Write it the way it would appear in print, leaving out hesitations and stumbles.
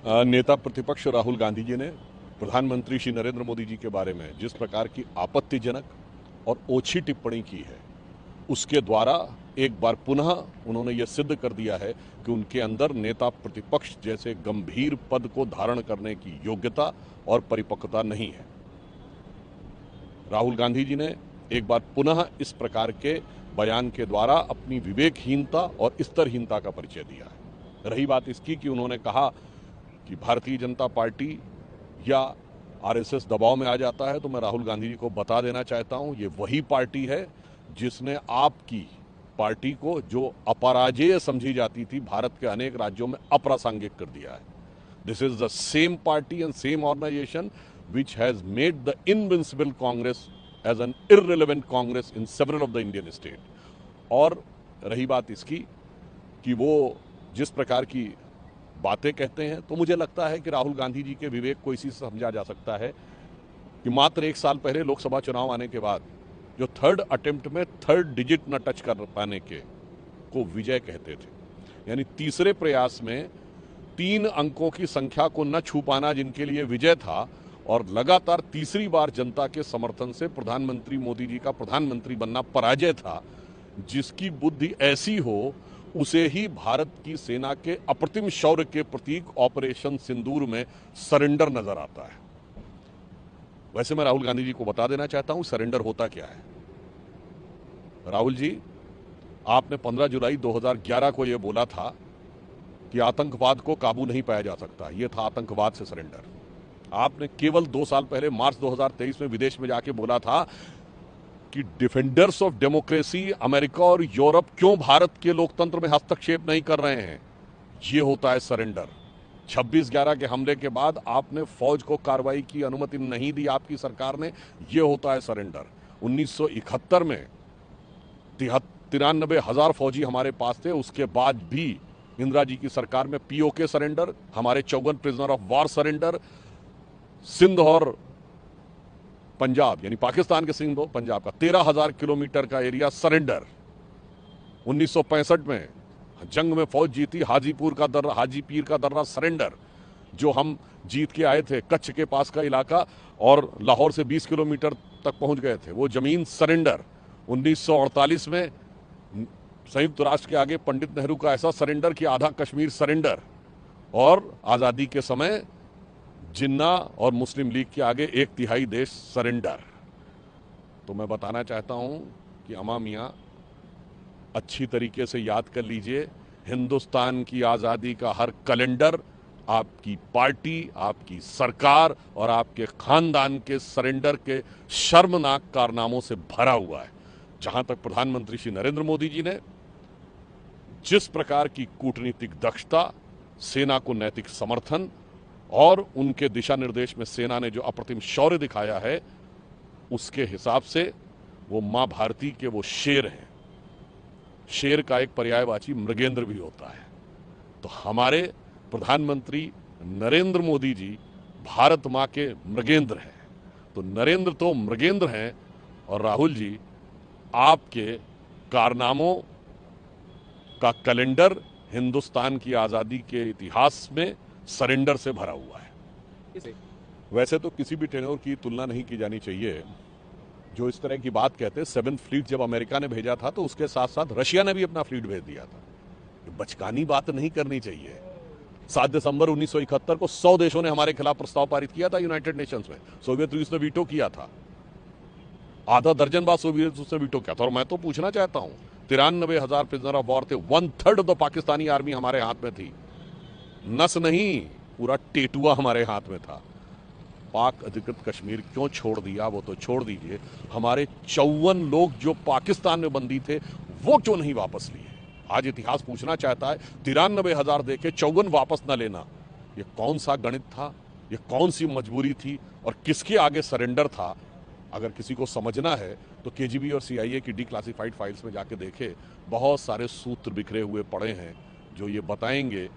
नेता प्रतिपक्ष राहुल गांधी जी ने प्रधानमंत्री श्री नरेंद्र मोदी जी के बारे में जिस प्रकार की आपत्तिजनक और ओछी टिप्पणी की है, उसके द्वारा एक बार पुनः उन्होंने यह सिद्ध कर दिया है कि उनके अंदर नेता प्रतिपक्ष जैसे गंभीर पद को धारण करने की योग्यता और परिपक्वता नहीं है। राहुल गांधी जी ने एक बार पुनः इस प्रकार के बयान के द्वारा अपनी विवेकहीनता और स्तरहीनता का परिचय दिया है। रही बात इसकी कि उन्होंने कहा कि भारतीय जनता पार्टी या आरएसएस दबाव में आ जाता है, तो मैं राहुल गांधी जी को बता देना चाहता हूं, ये वही पार्टी है जिसने आपकी पार्टी को, जो अपराजेय समझी जाती थी, भारत के अनेक राज्यों में अप्रासंगिक कर दिया है। This is the same party and same organisation which has made the invincible Congress as an irrelevant Congress in several of the Indian state। और रही बात इसकी कि वो जिस प्रकार की बातें कहते हैं, तो मुझे लगता है कि राहुल गांधी जी के विवेक को इसी से समझा जा सकता है कि मात्र एक साल पहले लोकसभा चुनाव आने के बाद जो थर्ड अटेम्प्ट में थर्ड डिजिट न टच कर पाने के को विजय कहते थे, यानी तीसरे प्रयास में 3 अंकों की संख्या को न छू पाना जिनके लिए विजय था, और लगातार तीसरी बार जनता के समर्थन से प्रधानमंत्री मोदी जी का प्रधानमंत्री बनना पराजय था। जिसकी बुद्धि ऐसी हो, उसे ही भारत की सेना के अप्रतिम शौर्य के प्रतीक ऑपरेशन सिंदूर में सरेंडर नजर आता है। वैसे मैं राहुल गांधी जी को बता देना चाहता हूं, सरेंडर होता क्या है। राहुल जी, आपने 15 जुलाई 2011 को यह बोला था कि आतंकवाद को काबू नहीं पाया जा सकता, यह था आतंकवाद से सरेंडर। आपने केवल 2 साल पहले मार्च 2023 में विदेश में जाके बोला था कि डिफेंडर्स ऑफ डेमोक्रेसी अमेरिका और यूरोप क्यों भारत के लोकतंत्र में हस्तक्षेप नहीं कर रहे हैं, यह होता है सरेंडर। 26/11 के हमले के बाद आपने फौज को कार्रवाई की अनुमति नहीं दी आपकी सरकार ने, यह होता है सरेंडर। 1971 में 93,000 फौजी हमारे पास थे, उसके बाद भी इंदिरा जी की सरकार में पीओके सरेंडर, हमारे 54 prisoner of war surrender, Sindh और पंजाब यानी पाकिस्तान के सिंध और पंजाब का 13,000 किलोमीटर का एरिया सरेंडर। 1965 में जंग में फौज जीती, हाजीपुर का दर्रा, हाजी पीर का दर्रा सरेंडर, जो हम जीत के आए थे, कच्छ के पास का इलाका और लाहौर से 20 किलोमीटर तक पहुंच गए थे, वो जमीन सरेंडर। 1948 में संयुक्त राष्ट्र के आगे पंडित नेहरू का ऐसा सरेंडर कि आधा कश्मीर सरेंडर, और आजादी के समय जिन्ना और मुस्लिम लीग के आगे 1/3 देश सरेंडर। तो मैं बताना चाहता हूं कि अमा मियां, अच्छी तरीके से याद कर लीजिए, हिंदुस्तान की आजादी का हर कैलेंडर आपकी पार्टी, आपकी सरकार और आपके खानदान के सरेंडर के शर्मनाक कारनामों से भरा हुआ है। जहां तक प्रधानमंत्री श्री नरेंद्र मोदी जी ने जिस प्रकार की कूटनीतिक दक्षता, सेना को नैतिक समर्थन और उनके दिशा निर्देश में सेना ने जो अप्रतिम शौर्य दिखाया है, उसके हिसाब से वो मां भारती के वो शेर हैं। शेर का एक पर्यायवाची मृगेंद्र भी होता है। तो हमारे प्रधानमंत्री नरेंद्र मोदी जी भारत मां के मृगेंद्र हैं। तो नरेंद्र तो मृगेंद्र हैं, और राहुल जी, आपके कारनामों का कैलेंडर हिंदुस्तान की आजादी के इतिहास में सरेंडर से भरा हुआ है। वैसे तो किसी भी टेनोर की तुलना नहीं की जानी चाहिए जो इस तरह की बात कहते हैं। 7th फ्लीट जब अमेरिका ने भेजा था, तो उसके साथ साथ रशिया ने भी अपना फ्लीट भेज दिया था। बचकानी बात नहीं करनी चाहिए। 7 दिसंबर 1971 को 100 देशों ने हमारे खिलाफ प्रस्ताव पारित किया था यूनाइटेड नेशंस में। सोवियत रूस ने वीटो किया था, आधा दर्जन बार सोवियत रूस ने वीटो किया था। और मैं तो पूछना चाहता हूं, 93,000 प्रिजनर ऑफ वॉर थे, 1/3 ऑफ द पाकिस्तानी आर्मी हमारे हाथ में थी। नस नहीं, पूरा टेटुआ हमारे हाथ में था। पाक अधिकृत कश्मीर क्यों छोड़ दिया, वो तो छोड़ दीजिए, हमारे 54 लोग जो पाकिस्तान में बंदी थे, वो क्यों नहीं वापस लिए। आज इतिहास पूछना चाहता है, 93,000 देके 54 वापस न लेना, ये कौन सा गणित था, ये कौन सी मजबूरी थी, और किसके आगे सरेंडर था। अगर किसी को समझना है तो केजीबी और सीआईए की डिक्लासिफाइड फाइल्स में जाके देखे, बहुत सारे सूत्र बिखरे हुए पड़े हैं जो ये बताएंगे